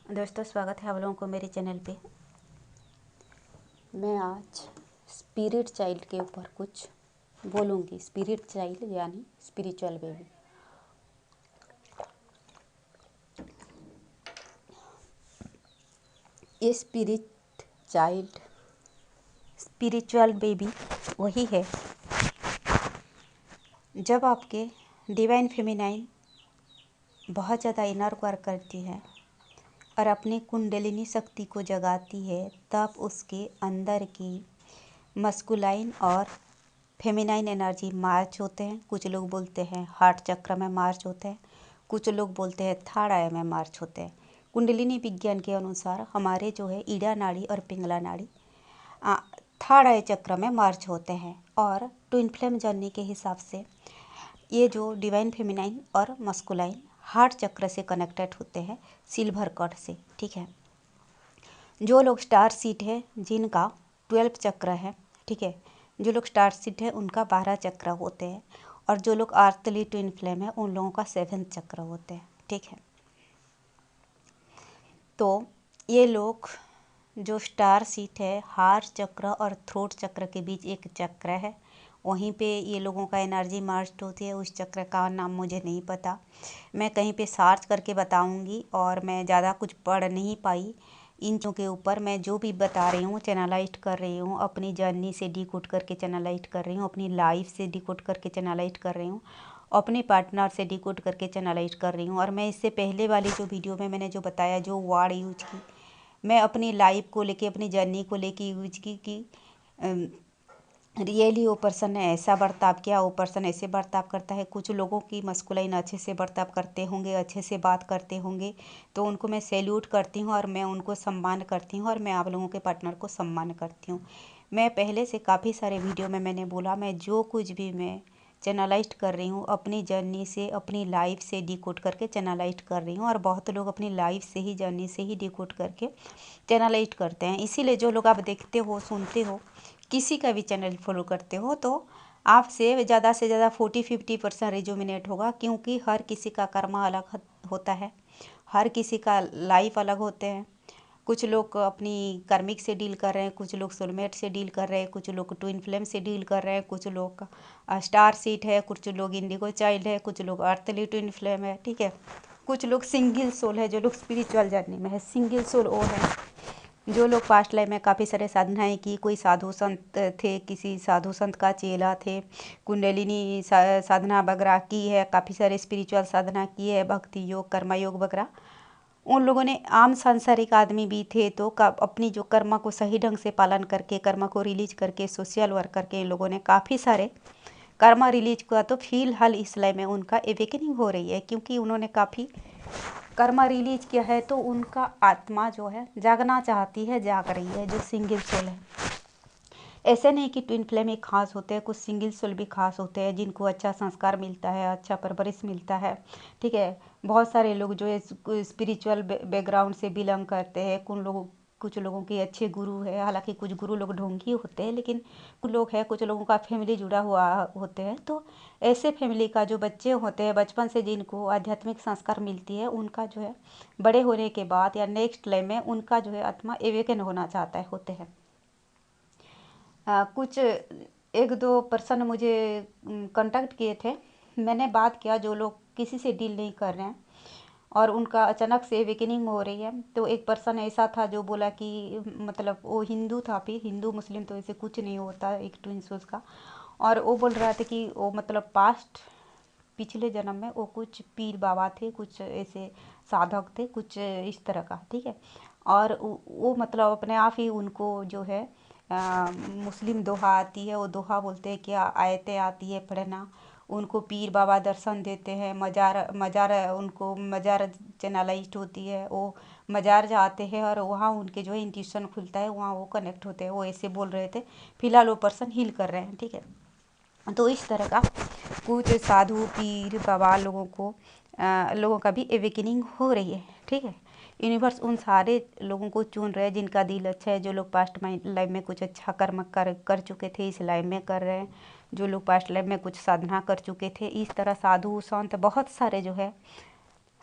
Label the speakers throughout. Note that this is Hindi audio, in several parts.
Speaker 1: दोस्तों, स्वागत है आप लोगों को मेरे चैनल पे। मैं आज स्पिरिट चाइल्ड के ऊपर कुछ बोलूँगी। स्पिरिट चाइल्ड यानी स्पिरिचुअल बेबी। ये स्पिरिचुअल बेबी वही है जब आपके डिवाइन फेमिनाइन बहुत ज़्यादा इनर वर्क करती है और अपनी कुंडलिनी शक्ति को जगाती है, तब उसके अंदर की मस्कुलाइन और फेमिनाइन एनर्जी मार्च होते हैं। कुछ लोग बोलते हैं हार्ट चक्र में मार्च होते हैं, कुछ लोग बोलते हैं थर्ड आई में मार्च होते हैं। कुंडलिनी विज्ञान के अनुसार हमारे जो है ईड़ा नाड़ी और पिंगला नाड़ी थर्ड आई चक्र में मार्च होते हैं। और ट्विन फ्लेम जर्नी के हिसाब से ये जो डिवाइन फेमिनाइन और मस्कुलाइन हार्ट चक्र से कनेक्टेड होते हैं, सिल्वर कॉर्ड से। ठीक है, जो लोग स्टार सीट है जिनका 12 चक्र है, ठीक है, जो लोग स्टार सीट है उनका 12 चक्र होते हैं, और जो लोग आर्थली ट्विन फ्लेम है उन लोगों का 7 चक्र होते हैं। ठीक है, तो ये लोग जो स्टार सीट है, हार्ट चक्र और थ्रोट चक्र के बीच एक चक्र है, वहीं पे ये लोगों का एनर्जी मार्च होती है। उस चक्र का नाम मुझे नहीं पता, मैं कहीं पे सर्च करके बताऊंगी। और मैं ज़्यादा कुछ पढ़ नहीं पाई इन चीज़ों के ऊपर। मैं जो भी बता रही हूँ चैनलाइज कर रही हूँ, अपनी जर्नी से डिकोड करके चैनलाइज कर रही हूँ, अपनी लाइफ से डिकोड करके चैनलाइज कर रही हूँ, अपने पार्टनर से डिकोड करके चैनलाइज कर रही हूँ। और मैं इससे पहले वाली जो वीडियो में मैंने जो बताया, जो वर्ड यूज की, मैं अपनी लाइफ को लेके, अपनी जर्नी को लेके यूज की कि रियली वो पर्सन ने ऐसा बर्ताव किया, वो पर्सन ऐसे बर्ताव करता है। कुछ लोगों की मस्कुलाइन अच्छे से बर्ताव करते होंगे, अच्छे से बात करते होंगे, तो उनको मैं सैल्यूट करती हूँ और मैं उनको सम्मान करती हूँ, और मैं आप लोगों के पार्टनर को सम्मान करती हूँ। मैं पहले से काफ़ी सारे वीडियो में मैंने बोला, मैं जो कुछ भी मैं चैनलाइज कर रही हूँ अपनी जर्नी से, अपनी लाइफ से डिकोड करके चैनलाइज कर रही हूँ। और बहुत लोग अपनी लाइफ से ही, जर्नी से ही डिकोड करके चैनलाइज करते हैं। इसीलिए जो लोग आप देखते हो, सुनते हो, किसी का भी चैनल फॉलो करते हो, तो आपसे ज़्यादा से ज़्यादा 40-50% रिजोमिनेट होगा, क्योंकि हर किसी का कर्मा अलग होता है, हर किसी का लाइफ अलग होते हैं। कुछ लोग अपनी कर्मिक से डील कर रहे हैं, कुछ लोग सोलमेट से डील कर रहे हैं, कुछ लोग ट्विन फ्लेम से डील कर रहे हैं, कुछ लोग स्टार सीट है, कुछ लोग इंडिगो चाइल्ड है, कुछ लोग अर्थली ट्विन फ्लेम है। ठीक है, कुछ लोग सिंगल सोल है, जो लोग स्पिरिचुअल जर्नी में है, सिंगल सोल वो है। जो लोग पास्ट लाइफ में काफ़ी सारे साधनाएं की, कोई साधु संत थे, किसी साधु संत का चेला थे, कुंडलिनी साधना वगैरह की है, काफ़ी सारे स्पिरिचुअल साधना की है, भक्ति योग, कर्मा योग वगैरह। उन लोगों ने, आम सांसारिक आदमी भी थे, तो अपनी जो कर्मा को सही ढंग से पालन करके, कर्मा को रिलीज करके, सोशल वर्क करके इन लोगों ने काफ़ी सारे कर्मा रिलीज किया। तो फिलहाल इस लाइफ में उनका एवेकनिंग हो रही है, क्योंकि उन्होंने काफ़ी कर्मा रिलीज किया है, तो उनका आत्मा जो है जागना चाहती है, जाग रही है, जो सिंगल सोल है। ऐसे नहीं कि ट्विन फ्लेम एक खास होते हैं, कुछ सिंगल सोल भी खास होते हैं, जिनको अच्छा संस्कार मिलता है, अच्छा परवरिश मिलता है। ठीक है, बहुत सारे लोग जो है स्पिरिचुअल बैकग्राउंड से बिलोंग करते हैं। कुछ लोगों के अच्छे गुरु है, हालांकि कुछ गुरु लोग ढोंगी होते हैं, लेकिन कुछ लोग हैं, कुछ लोगों का फैमिली जुड़ा हुआ होते हैं। तो ऐसे फैमिली का जो बच्चे होते हैं, बचपन से जिनको आध्यात्मिक संस्कार मिलती है, उनका जो है बड़े होने के बाद या नेक्स्ट लाइफ में उनका जो है आत्मा एवेकन होना चाहता है, होते हैं। कुछ एक दो पर्सन मुझे कांटेक्ट किए थे, मैंने बात किया, जो लोग किसी से डील नहीं कर रहे हैं और उनका अचानक से अवेकनिंग हो रही है। तो एक पर्सन ऐसा था जो बोला कि मतलब वो हिंदू था, फिर हिंदू मुस्लिम तो ऐसे कुछ नहीं होता एक ट्विन सोल्स का। और वो बोल रहा था कि वो मतलब पास्ट पिछले जन्म में वो कुछ पीर बाबा थे, कुछ ऐसे साधक थे, कुछ इस तरह का। ठीक है, और वो मतलब अपने आप ही उनको जो है मुस्लिम दोहा आती है, वो दोहा बोलते हैं कि आयतें आती है पढ़ना, उनको पीर बाबा दर्शन देते हैं, मज़ार मज़ार उनको मज़ार चैनलाइज्ड होती है, वो मज़ार जाते हैं और वहाँ उनके जो है इंट्यूशन खुलता है, वहाँ वो कनेक्ट होते हैं। वो ऐसे बोल रहे थे, फिलहाल वो पर्सन हील कर रहे हैं। ठीक है, तो इस तरह का कुछ साधु पीर बाबा लोगों का भी एवेकनिंग हो रही है। ठीक है, यूनिवर्स उन सारे लोगों को चुन रहे हैं जिनका दिल अच्छा है, जो लोग पास्ट लाइफ में कुछ अच्छा कर्म कर चुके थे, इस लाइफ में कर रहे हैं, जो लोग पास्ट लाइफ में कुछ साधना कर चुके थे। इस तरह साधु संत बहुत सारे जो है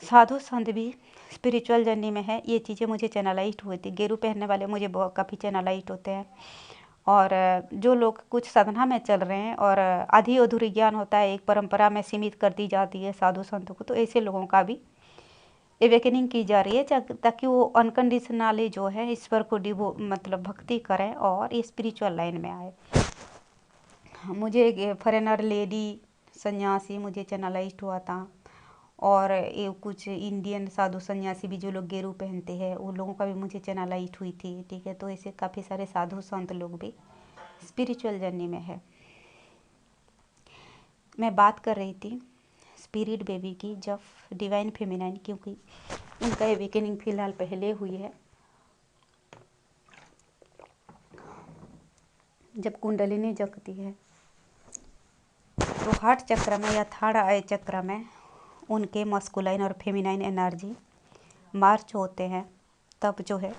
Speaker 1: साधु संत भी स्पिरिचुअल जर्नी में है, ये चीज़ें मुझे चैनलाइज्ड हुई थी। गेरू पहनने वाले मुझे बहुत काफ़ी चैनलाइज्ड होते हैं। और जो लोग कुछ साधना में चल रहे हैं और आधी अधूरी ज्ञान होता है, एक परंपरा में सीमित कर दी जाती है साधु संतों को, तो ऐसे लोगों का भी एवेकनिंग की जा रही है ताकि वो अनकंडीशनली जो है ईश्वर को डिवो मतलब भक्ति करें और ये स्पिरिचुअल लाइन में आए। मुझे फॉरेनर लेडी सन्यासी मुझे चैनलाइज्ड हुआ था, और ये कुछ इंडियन साधु सन्यासी भी जो लोग गेरू पहनते हैं उन लोगों का भी मुझे चैनलाइज्ड हुई थी। ठीक है, तो ऐसे काफ़ी सारे साधु संत लोग भी स्पिरिचुअल जर्नी में है। मैं बात कर रही थी स्पिरिट बेबी की, जब डिवाइन फेमिनाइन, क्योंकि उनका एवेकनिंग फिलहाल पहले हुई है। जब कुंडलिनी जगती है तो हार्ट चक्र में या थर्ड आई चक्र में उनके मस्कुलाइन और फेमिनाइन एनर्जी मार्च होते हैं, तब जो है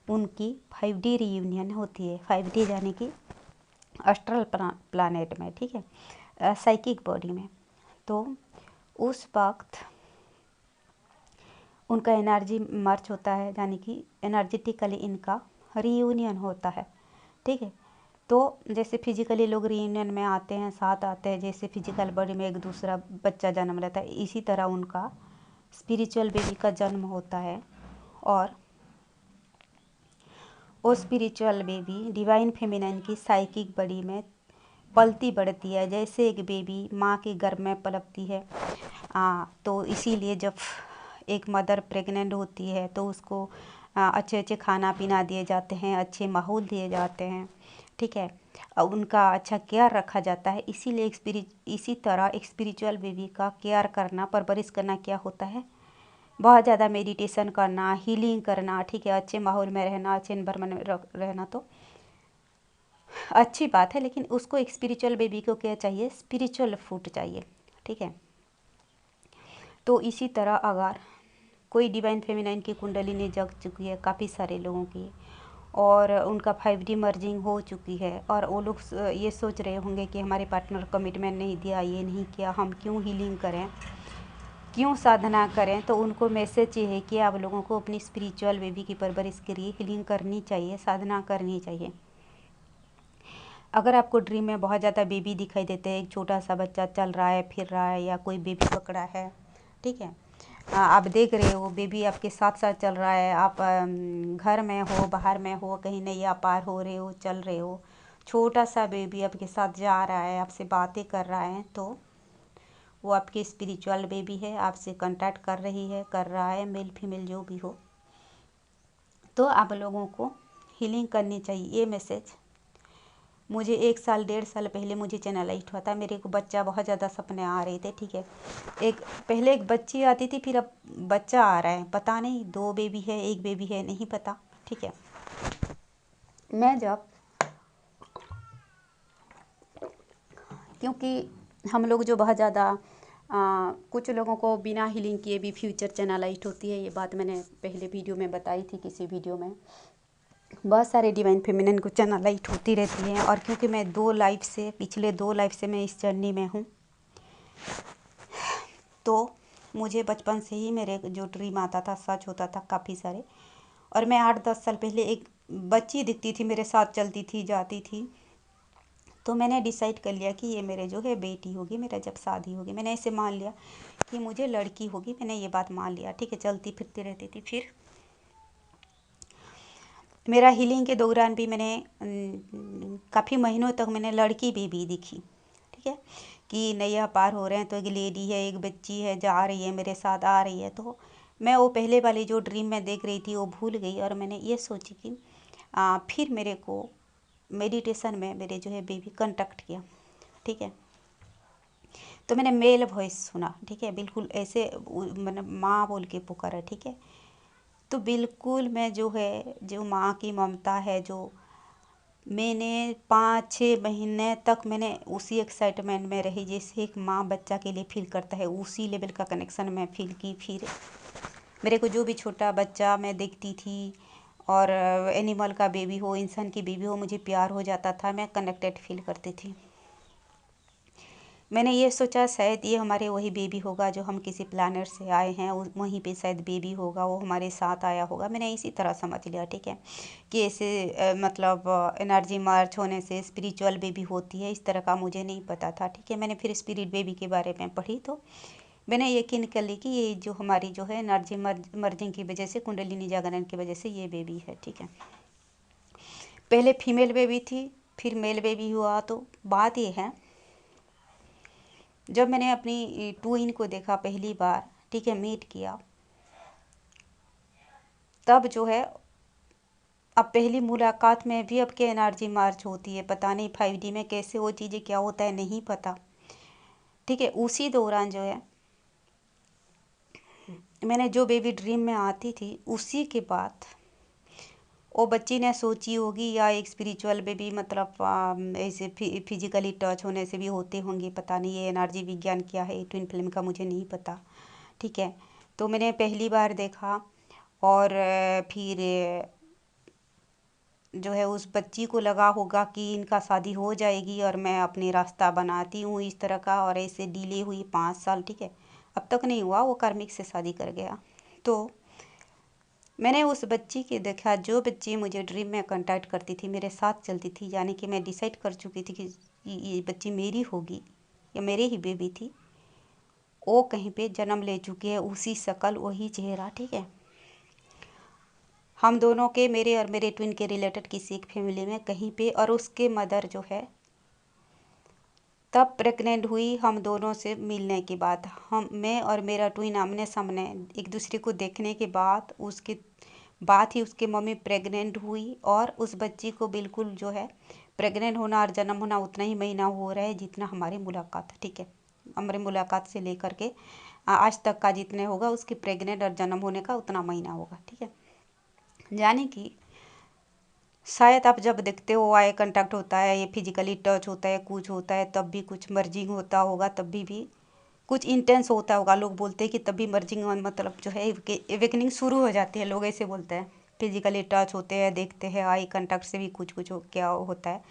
Speaker 1: उनकी 5D रीयूनियन होती है। 5D यानी कि एस्ट्रल प्लानेट में, ठीक है, साइकिक बॉडी में। तो उस वक्त उनका एनर्जी मर्ज होता है, यानी कि एनर्जेटिकली इनका रीयूनियन होता है। ठीक है, तो जैसे फिजिकली लोग रीयूनियन में आते हैं, साथ आते हैं, जैसे फिजिकल बॉडी में एक दूसरा बच्चा जन्म लेता है, इसी तरह उनका स्पिरिचुअल बेबी का जन्म होता है। और वो स्पिरिचुअल बेबी डिवाइन फेमिनाइन की साइकिक बॉडी में पलती बढ़ती है, जैसे एक बेबी माँ के गर्भ में पलकती है। तो इसीलिए जब एक मदर प्रेग्नेंट होती है तो उसको अच्छे अच्छे खाना पीना दिए जाते हैं, अच्छे माहौल दिए जाते हैं। ठीक है, उनका अच्छा केयर रखा जाता है। इसीलिए इसी तरह एक स्पिरिचुअल बेबी का केयर करना, परवरिश करना क्या होता है, बहुत ज़्यादा मेडिटेशन करना, हीलिंग करना। ठीक है, अच्छे माहौल में रहना, अच्छे एनवायरनमेंट में रहना तो अच्छी बात है, लेकिन उसको एक स्पिरिचुअल बेबी को क्या चाहिए, स्पिरिचुअल फूड चाहिए। ठीक है, तो इसी तरह अगर कोई डिवाइन फेमिनाइन की कुंडली जग चुकी है काफ़ी सारे लोगों की, और उनका 5D मर्जिंग हो चुकी है, और वो लोग ये सोच रहे होंगे कि हमारे पार्टनर कमिटमेंट नहीं दिया, ये नहीं किया, हम क्यों हीलिंग करें, क्यों साधना करें, तो उनको मैसेज ये है कि आप लोगों को अपनी स्पिरिचुअल बेबी की परवरिश के लिए हीलिंग करनी चाहिए, साधना करनी चाहिए। अगर आपको ड्रीम में बहुत ज़्यादा बेबी दिखाई देते हैं, एक छोटा सा बच्चा चल रहा है, फिर रहा है, या कोई बेबी पकड़ा है, ठीक है, आप देख रहे हो बेबी आपके साथ साथ चल रहा है, आप घर में हो, बाहर में हो, कहीं नैया पार हो रहे हो, चल रहे हो, छोटा सा बेबी आपके साथ जा रहा है, आपसे बातें कर रहा है, तो वो आपकी स्पिरिचुअल बेबी है, आपसे कांटेक्ट कर रही है, कर रहा है, मेल फीमेल जो भी हो। तो आप लोगों को हीलिंग करनी चाहिए। ये मैसेज मुझे 1 साल 1.5 साल पहले मुझे चैनलाइज्ड हुआ था। मेरे को बच्चा बहुत ज़्यादा सपने आ रहे थे। ठीक है, पहले एक बच्ची आती थी, फिर अब बच्चा आ रहा है, पता नहीं 2 बेबी है, 1 बेबी है, नहीं पता। ठीक है, मैं जब, क्योंकि हम लोग जो बहुत ज़्यादा कुछ लोगों को बिना हीलिंग किए भी फ्यूचर चैनलाइज्ड होती है, ये बात मैंने पहले वीडियो में बताई थी, किसी वीडियो में। बहुत सारे डिवाइन फेमिनिन को चैनलाइज्ड होती रहती हैं, और क्योंकि मैं पिछले 2 लाइफ से मैं इस जर्नी में हूँ, तो मुझे बचपन से ही मेरे जो ड्रीम आता था सच होता था काफ़ी सारे। और मैं 8-10 साल पहले एक बच्ची दिखती थी, मेरे साथ चलती थी, जाती थी, तो मैंने डिसाइड कर लिया कि ये मेरे जो है बेटी होगी, मेरा जब शादी होगी। मैंने ऐसे मान लिया कि मुझे लड़की होगी, मैंने ये बात मान लिया। ठीक है, चलती फिरती रहती थी। फिर मेरा हीलिंग के दौरान भी मैंने काफ़ी महीनों तक मैंने लड़की बेबी दिखी। ठीक है, कि नैया पार हो रहे हैं तो एक लेडी है, एक बच्ची है, जा रही है, मेरे साथ आ रही है। तो मैं वो पहले वाली जो ड्रीम में देख रही थी वो भूल गई, और मैंने ये सोची कि फिर मेरे को मेडिटेशन में मेरे जो है बेबी कांटेक्ट किया। ठीक है, तो मैंने मेल वॉइस सुना। ठीक है, बिल्कुल ऐसे मैंने माँ बोल के पुकारा। ठीक है, तो बिल्कुल मैं जो है, जो माँ की ममता है, जो मैंने 5-6 महीने तक मैंने उसी एक्साइटमेंट में रही, जैसे एक माँ बच्चा के लिए फील करता है, उसी लेवल का कनेक्शन मैं फील की। फिर मेरे को जो भी छोटा बच्चा मैं देखती थी, और एनिमल का बेबी हो, इंसान की बेबी हो, मुझे प्यार हो जाता था, मैं कनेक्टेड फील करती थी। मैंने ये सोचा शायद ये हमारे वही बेबी होगा जो हम किसी प्लानट से आए हैं, वहीं पे शायद बेबी होगा, वो हमारे साथ आया होगा। मैंने इसी तरह समझ लिया, ठीक है, कि ऐसे मतलब एनर्जी मार्च होने से स्पिरिचुअल बेबी होती है, इस तरह का मुझे नहीं पता था, ठीक है। मैंने फिर स्पिरिट बेबी के बारे में पढ़ी तो मैंने यकीन कर ली कि ये जो हमारी जो है एनर्जी मर्जिंग की वजह से, कुंडलिनी जागरण की वजह से ये बेबी है, ठीक है। पहले फीमेल बेबी थी, फिर मेल बेबी हुआ। तो बात ये है, जब मैंने अपनी ट्विन को देखा पहली बार, ठीक है, मीट किया, तब जो है, अब पहली मुलाकात में भी अब क्या एनर्जी मार्च होती है, पता नहीं 5D में कैसे वो चीज़ें क्या होता है, नहीं पता, ठीक है। उसी दौरान जो है, मैंने जो बेबी ड्रीम में आती थी, उसी के बाद वो बच्ची ने सोची होगी, या एक स्पिरिचुअल बेबी मतलब ऐसे फिजिकली टच होने से भी होते होंगे, पता नहीं, ये एनर्जी विज्ञान क्या है, ट्विन फ्लेम का मुझे नहीं पता, ठीक है। तो मैंने पहली बार देखा, और फिर जो है उस बच्ची को लगा होगा कि इनका शादी हो जाएगी और मैं अपने रास्ता बनाती हूँ इस तरह का, और ऐसे डिले हुई 5 साल, ठीक है। अब तक नहीं हुआ, वो कार्मिक से शादी कर गया। तो मैंने उस बच्ची के देखा, जो बच्ची मुझे ड्रीम में कांटेक्ट करती थी, मेरे साथ चलती थी, यानी कि मैं डिसाइड कर चुकी थी कि ये बच्ची मेरी होगी या मेरे ही बेबी थी। वो कहीं पे जन्म ले चुकी है, उसी शक्ल वही चेहरा, ठीक है। हम दोनों के, मेरे और मेरे ट्विन के रिलेटेड किसी एक फैमिली में कहीं पे, और उसके मदर जो है तब प्रेग्नेंट हुई हम दोनों से मिलने के बाद। मैं और मेरा ट्विन आमने सामने एक दूसरे को देखने के बाद, उसके बाद ही उसकी मम्मी प्रेग्नेंट हुई, और उस बच्ची को बिल्कुल जो है प्रेग्नेंट होना और जन्म होना उतना ही महीना हो रहा है जितना हमारी मुलाकात है, ठीक है। हमारी मुलाकात से लेकर के आज तक का जितने होगा, उसकी प्रेग्नेंट और जन्म होने का उतना महीना होगा, ठीक है। यानी कि शायद आप जब देखते हो, आई कांटेक्ट होता है, ये फिजिकली टच होता है, कुछ होता है, तब भी कुछ मर्जिंग होता होगा, तब भी कुछ इंटेंस होता होगा। लोग बोलते हैं कि तब भी मर्जिंग मतलब जो है एवेकनिंग शुरू हो जाती है, लोग ऐसे बोलते हैं। फिजिकली टच होते हैं, देखते हैं, आई कांटेक्ट से भी कुछ कुछ क्या होता है,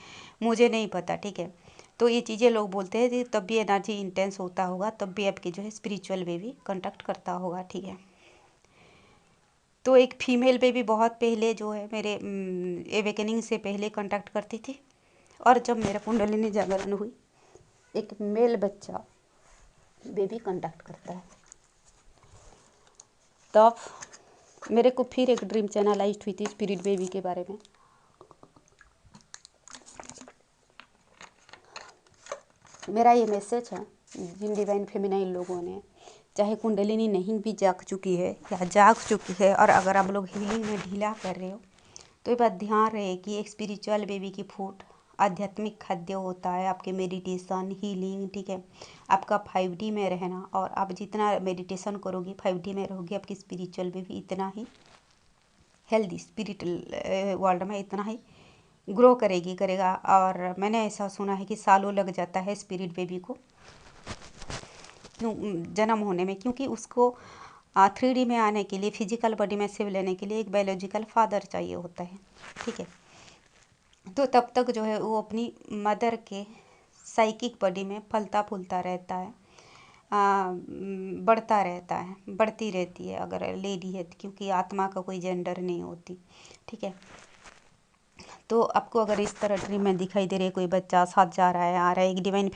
Speaker 1: मुझे नहीं पता, ठीक है। तो ये चीज़ें लोग बोलते हैं कि तब भी एनर्जी इंटेंस होता होगा, तब भी आपकी जो है स्पिरिचुअल वे भी कांटेक्ट करता होगा, ठीक है। तो एक फीमेल बेबी बहुत पहले जो है मेरे एवेकनिंग से पहले कांटेक्ट करती थी, और जब मेरा कुंडलिनी जागरण हुई, एक मेल बच्चा बेबी कांटेक्ट करता है। तब मेरे को फिर एक ड्रीम चैनलाइज्ड हुई थी स्पिरिट बेबी के बारे में। मेरा ये मैसेज है, जिन डिवाइन फेमिनाइन लोगों ने, चाहे कुंडलिनी नहीं भी जाग चुकी है या जाग चुकी है, और अगर आप लोग हीलिंग में ढीला कर रहे हो, तो ये बात ध्यान रहे कि एक स्पिरिचुअल बेबी की फूड आध्यात्मिक खाद्य होता है, आपके मेडिटेशन, हीलिंग, ठीक है, आपका 5D में रहना, और आप जितना मेडिटेशन करोगी, 5D में रहोगी, आपकी स्पिरिचुअल बेबी इतना ही हेल्दी स्पिरिचुअल वर्ल्ड में इतना ही ग्रो करेगा। और मैंने ऐसा सुना है कि सालों लग जाता है स्पिरिट बेबी को जन्म होने में, क्योंकि उसको 3D में आने के लिए, फिजिकल बॉडी में शिव लेने के लिए एक बायोलॉजिकल फादर चाहिए होता है, ठीक है। तो तब तक जो है वो अपनी मदर के साइकिक बॉडी में फलता फूलता रहता है, बढ़ता रहता है, बढ़ती रहती है अगर लेडी है, क्योंकि आत्मा का कोई जेंडर नहीं होती, ठीक है। तो आपको अगर इस तरह ड्रीम में दिखाई दे रही है कोई बच्चा साथ जा रहा है, आ रहा है, एक डिवाइन